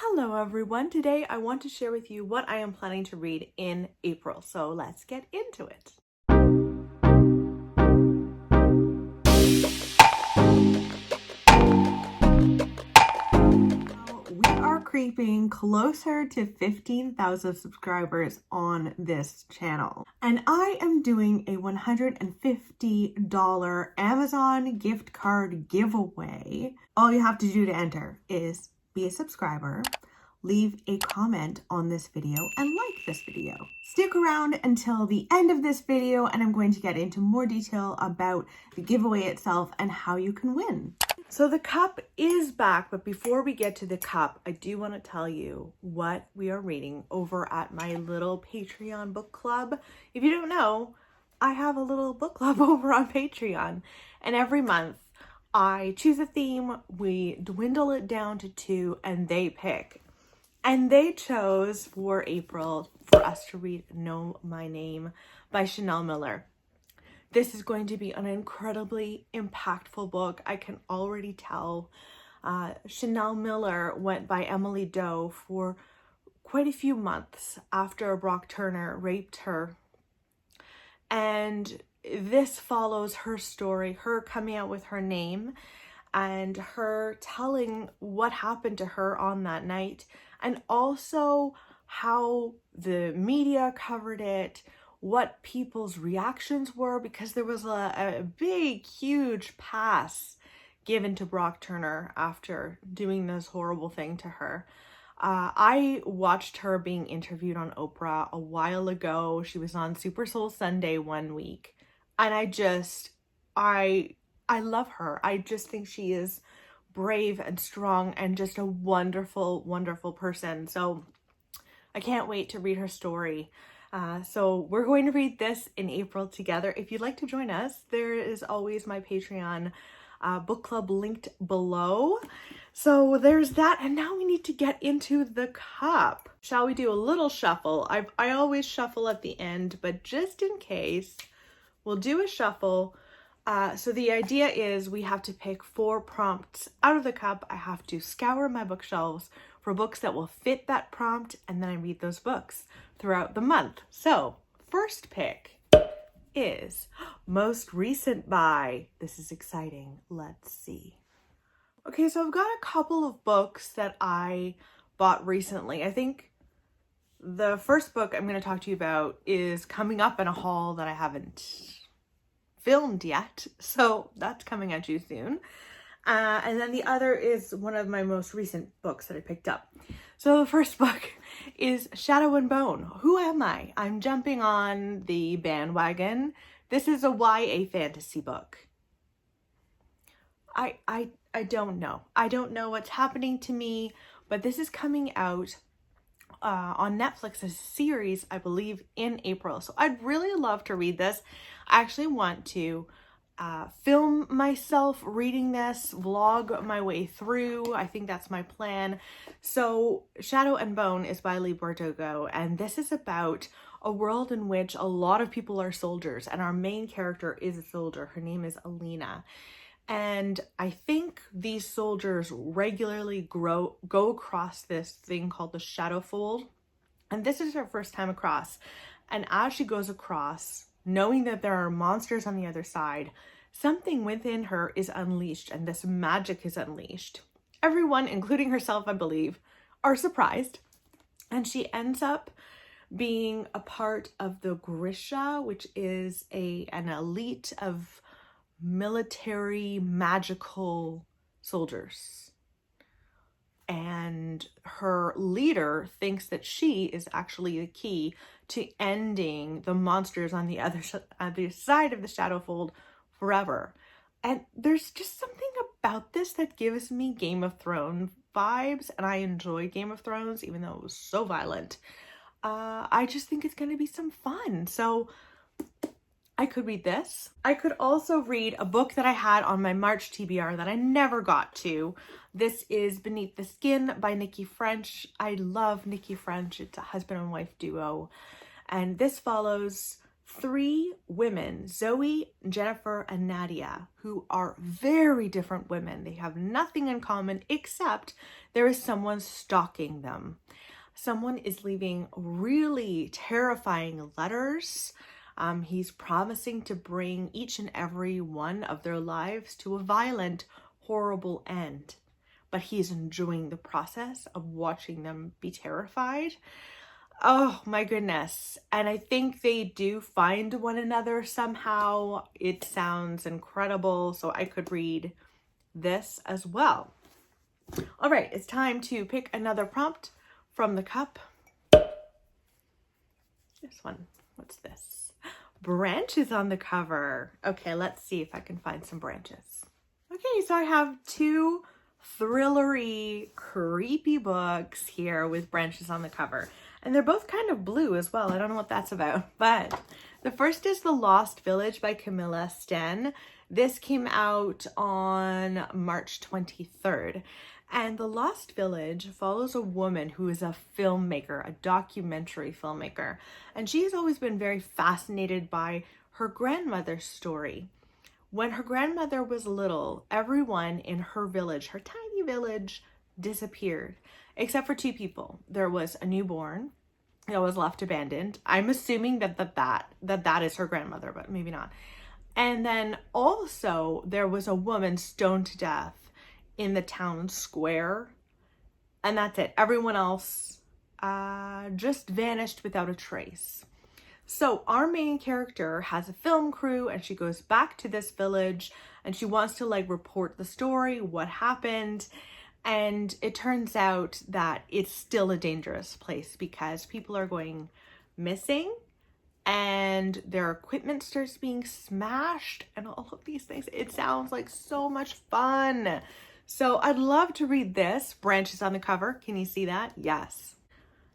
Hello everyone, today I want to share with you what I am planning to read in April, so let's get into it. We are creeping closer to 15,000 subscribers on this channel, and I am doing a $150 Amazon gift card giveaway. All you have to do to enter is be a subscriber, leave a comment on this video, and like this video. Stick around until the end of this video and I'm going to get into more detail about the giveaway itself and how you can win. So the cup is back, but before we get to the cup, I do want to tell you what we are reading over at my little Patreon book club. If you don't know, I have a little book club over on Patreon, and every month I choose a theme, we dwindle it down to 2, and they pick. And they chose for April for us to read Know My Name by Chanel Miller. This is going to be an incredibly impactful book. I can already tell. Chanel Miller went by Emily Doe for quite a few months after Brock Turner raped her. And this follows her story, her coming out with her name and her telling what happened to her on that night, and also how the media covered it, what people's reactions were, because there was a big, huge pass given to Brock Turner after doing this horrible thing to her. I watched her being interviewed on Oprah a while ago. She was on Super Soul Sunday one week, and I love her. I just think she is brave and strong and just a wonderful, wonderful person. So I can't wait to read her story. So we're going to read this in April together. If you'd like to join us, there is always my Patreon book club linked below. So there's that, and now we need to get into the cup. Shall we do a little shuffle? I always shuffle at the end, but just in case, we'll do a shuffle. So the idea is we have to pick 4 prompts out of the cup. I have to scour my bookshelves for books that will fit that prompt, and then I read those books throughout the month. So first pick is most recent buy. This is exciting. Let's see. Okay, so I've got a couple of books that I bought recently. I think the first book I'm going to talk to you about is coming up in a haul that I haven't filmed yet, so that's coming at you soon. And then the other is one of my most recent books that I picked up. So the first book is Shadow and Bone. Who am I? I'm jumping on the bandwagon. This is a YA fantasy book. I don't know. I don't know what's happening to me, but this is coming out on Netflix as a series, I believe, in April. So I'd really love to read this. I actually want to film myself reading this, vlog my way through. I think that's my plan. So Shadow and Bone is by Leigh Bardugo, and this is about a world in which a lot of people are soldiers, and our main character is a soldier. Her name is Alina. And I think these soldiers regularly go across this thing called the Shadow Fold. And this is her first time across. And as she goes across, knowing that there are monsters on the other side, something within her is unleashed, and this magic is unleashed. Everyone, including herself, I believe, are surprised. And she ends up being a part of the Grisha, which is an elite of military magical soldiers, and her leader thinks that she is actually the key to ending the monsters on the other side of the Shadow Fold forever. And there's just something about this that gives me Game of Thrones vibes, and I enjoy Game of Thrones even though it was so violent. I just think it's going to be some fun. So I could read this. I could also read a book that I had on my March TBR that I never got to. This is Beneath the Skin by Nikki French. I love Nikki French. It's a husband and wife duo. And this follows three women, Zoe, Jennifer, and Nadia, who are very different women. They have nothing in common except there is someone stalking them. Someone is leaving really terrifying letters. He's promising to bring each and every one of their lives to a violent, horrible end. But he's enjoying the process of watching them be terrified. Oh my goodness. And I think they do find one another somehow. It sounds incredible. So I could read this as well. All right, it's time to pick another prompt from the cup. This one, what's this? Branches on the cover. Okay, let's see if I can find some branches. Okay, so I have two thrillery, creepy books here with branches on the cover. And they're both kind of blue as well. I don't know what that's about. But the first is The Lost Village by Camilla Sten. This came out on March 23rd. And The Lost Village follows a woman who is a filmmaker, a documentary filmmaker. And she has always been very fascinated by her grandmother's story. When her grandmother was little, everyone in her village, her tiny village, disappeared, except for two people. There was a newborn that was left abandoned. I'm assuming that is her grandmother, but maybe not. And then also there was a woman stoned to death in the town square, and that's it. Everyone else just vanished without a trace. So our main character has a film crew and she goes back to this village and she wants to report the story, what happened. And it turns out that it's still a dangerous place because people are going missing and their equipment starts being smashed and all of these things. It sounds like so much fun. So I'd love to read this. Branches on the cover. Can you see that? Yes.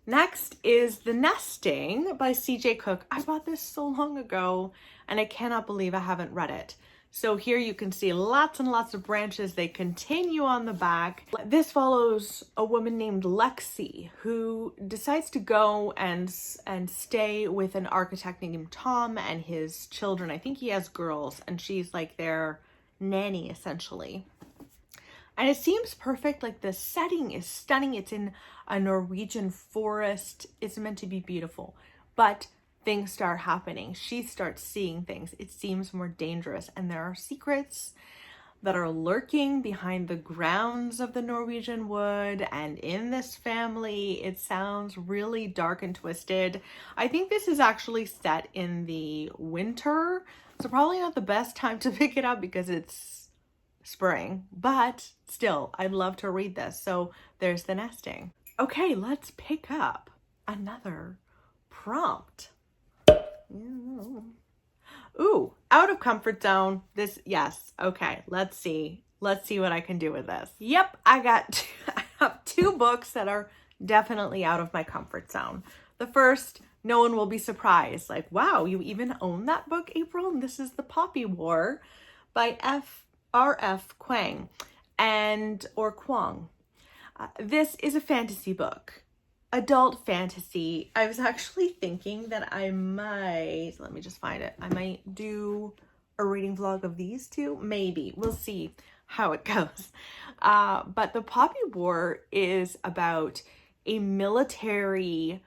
Next is The Nesting by C.J. Cook. I bought this so long ago and I cannot believe I haven't read it. So here you can see lots and lots of branches. They continue on the back. This follows a woman named Lexi who decides to go and stay with an architect named Tom and his children. I think he has girls and she's like their nanny essentially. And it seems perfect. Like the setting is stunning. It's in a Norwegian forest. It's meant to be beautiful, but things start happening. She starts seeing things. It seems more dangerous. And there are secrets that are lurking behind the grounds of the Norwegian wood. And in this family, it sounds really dark and twisted. I think this is actually set in the winter. So probably not the best time to pick it up because it's spring, but still, I'd love to read this. So there's The Nesting. Okay, let's pick up another prompt. Ooh, out of comfort zone. This, yes. Okay, let's see. Let's see what I can do with this. Yep, I have two books that are definitely out of my comfort zone. The first, no one will be surprised. Like, wow, you even own that book, April? And this is The Poppy War by R.F. Kuang or Kwong. This is a fantasy book, adult fantasy. I was actually thinking that I might, let me just find it. I might do a reading vlog of these two. Maybe. We'll see how it goes. But The Poppy War is about a military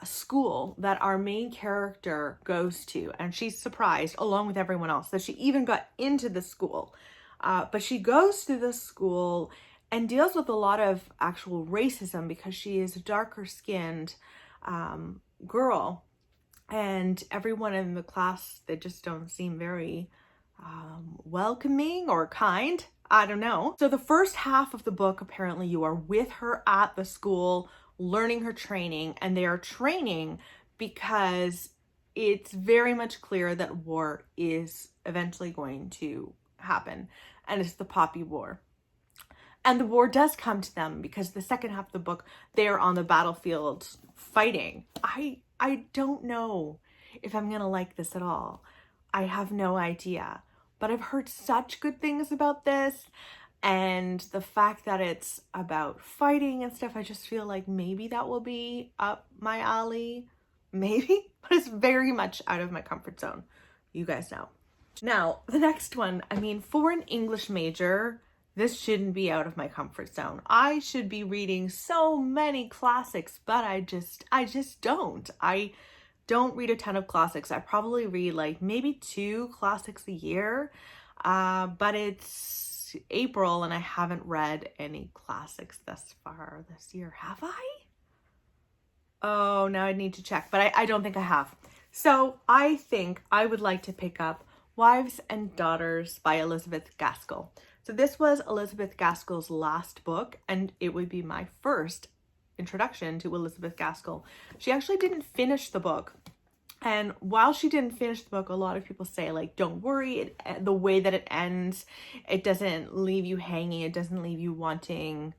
school that our main character goes to. And she's surprised, along with everyone else, that she even got into the school. But she goes to the school and deals with a lot of actual racism because she is a darker skinned girl. And everyone in the class, they just don't seem very welcoming or kind. I don't know. So the first half of the book, apparently you are with her at the school, learning her training, and they are training because it's very much clear that war is eventually going to happen. And it's the Poppy War. And the war does come to them because the second half of the book, they are on the battlefield fighting. I don't know if I'm gonna like this at all. I have no idea. But I've heard such good things about this. And the fact that it's about fighting and stuff, I just feel like maybe that will be up my alley. maybe, but it's very much out of my comfort zone. You guys know. Now, the next one, I mean, for an English major, this shouldn't be out of my comfort zone. I should be reading so many classics, but I just don't. I don't read a ton of classics. I probably read like maybe 2 classics a year, but it's April and I haven't read any classics thus far this year. Have I? Oh, now I need to check, but I don't think I have. So I think I would like to pick up Wives and Daughters by Elizabeth Gaskell. So this was Elizabeth Gaskell's last book, and it would be my first introduction to Elizabeth Gaskell. She actually didn't finish the book. And while she didn't finish the book, a lot of people say, like, don't worry, the way that it ends, it doesn't leave you hanging, it doesn't leave you wanting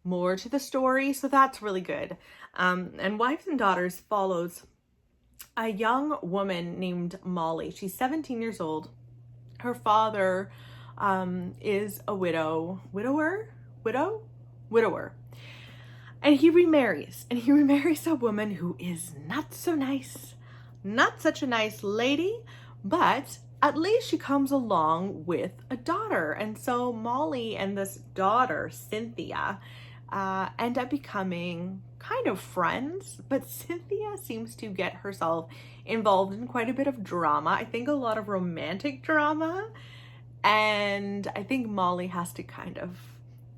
more to the story. So that's really good. And Wives and Daughters follows a young woman named Molly. She's 17 years old. Her father is a widower. And he remarries a woman who is not so nice, not such a nice lady, but at least she comes along with a daughter. And so Molly and this daughter, Cynthia, end up becoming kind of friends, but Cynthia seems to get herself involved in quite a bit of drama. I think a lot of romantic drama, and I think Molly has to kind of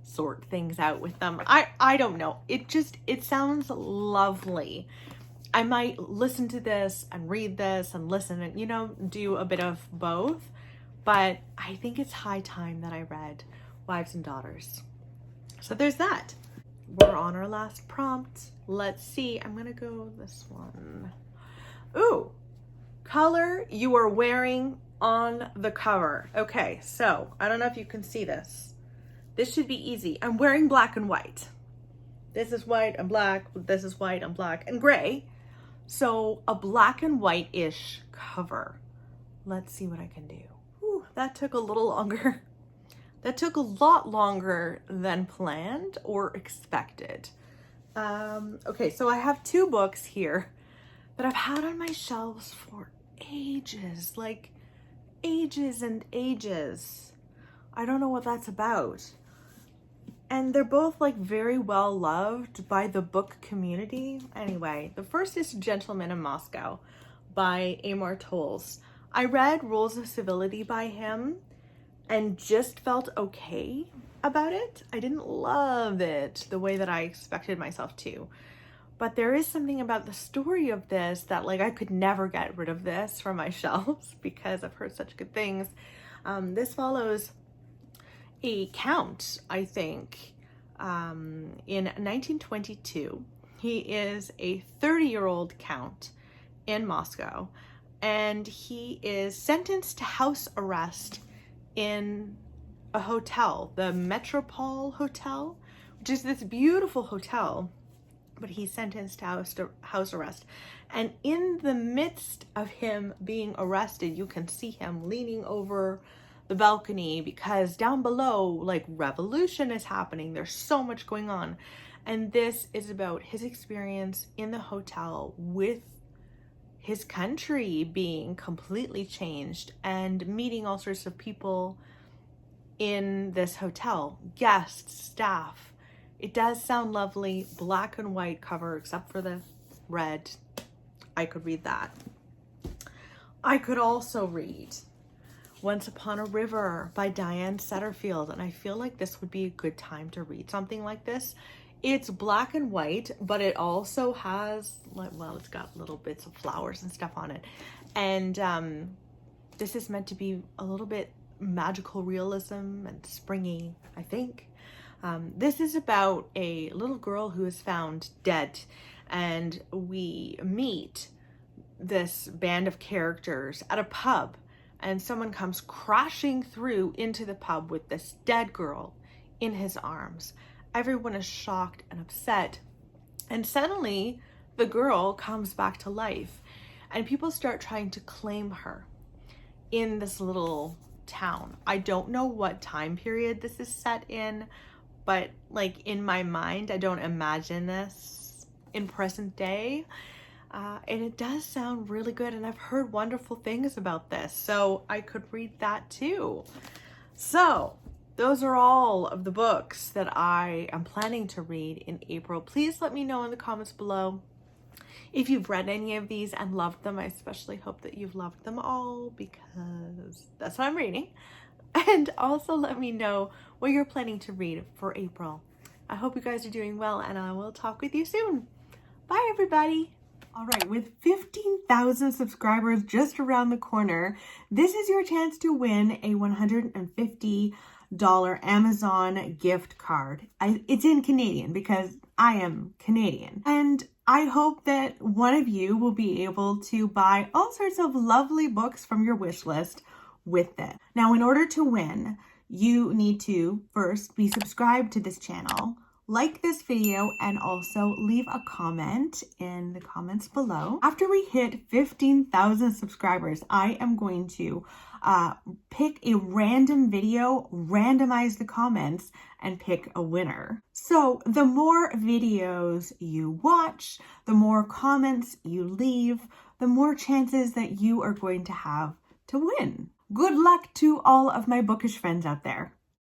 sort things out with them. I don't know. It sounds lovely. I might listen to this and read this and listen and, you know, do a bit of both, but I think it's high time that I read Wives and Daughters. So there's that. We're on our last prompt. Let's see. I'm gonna go this one. Ooh, color you are wearing on the cover. Okay, so I don't know if you can see this. This should be easy. I'm wearing black and white. This is white and black. This is white and black and gray. So a black and white-ish cover. Let's see what I can do. Ooh, that took a little longer. That took a lot longer than planned or expected. Okay, so I have 2 books here that I've had on my shelves for ages, like ages and ages. I don't know what that's about. And they're both like very well loved by the book community. Anyway, the first is Gentleman in Moscow by Amor Towles. I read Rules of Civility by him and just felt okay about it. I didn't love it the way that I expected myself to. But there is something about the story of this that, like, I could never get rid of this from my shelves because I've heard such good things. This follows a count, I think, in 1922. He is a 30-year-old count in Moscow, and he is sentenced to house arrest in a hotel, the Metropole Hotel, which is this beautiful hotel, but he's sentenced to house arrest. And in the midst of him being arrested, you can see him leaning over the balcony because down below, like, revolution is happening. There's so much going on. And this is about his experience in the hotel with his country being completely changed and meeting all sorts of people in this hotel, guests, staff. It does sound lovely. Black and white cover, except for the red. I could read that. I could also read Once Upon a River by Diane Setterfield, and I feel like this would be a good time to read something like this. It's black and white, but it also has, like, well, it's got little bits of flowers and stuff on it. And this is meant to be a little bit magical realism and springy, I think. This is about a little girl who is found dead, and we meet this band of characters at a pub, and someone comes crashing through into the pub with this dead girl in his arms. Everyone is shocked and upset, and suddenly the girl comes back to life, and people start trying to claim her in this little town. I don't know what time period this is set in, but, like, in my mind, I don't imagine this in present day. And it does sound really good, and I've heard wonderful things about this, so I could read that too. So those are all of the books that I am planning to read in April. Please let me know in the comments below if you've read any of these and loved them. I especially hope that you've loved them all, because that's what I'm reading. And also let me know what you're planning to read for April. I hope you guys are doing well, and I will talk with you soon. Bye, everybody. All right, with 15,000 subscribers just around the corner, this is your chance to win a $150 Amazon gift card. It's in Canadian because I am Canadian. And I hope that one of you will be able to buy all sorts of lovely books from your wish list with it. Now, in order to win, you need to first be subscribed to this channel, like this video, and also leave a comment in the comments below. After we hit 15,000 subscribers, I am going to pick a random video, randomize the comments, and pick a winner. So the more videos you watch, the more comments you leave, the more chances that you are going to have to win. Good luck to all of my bookish friends out there.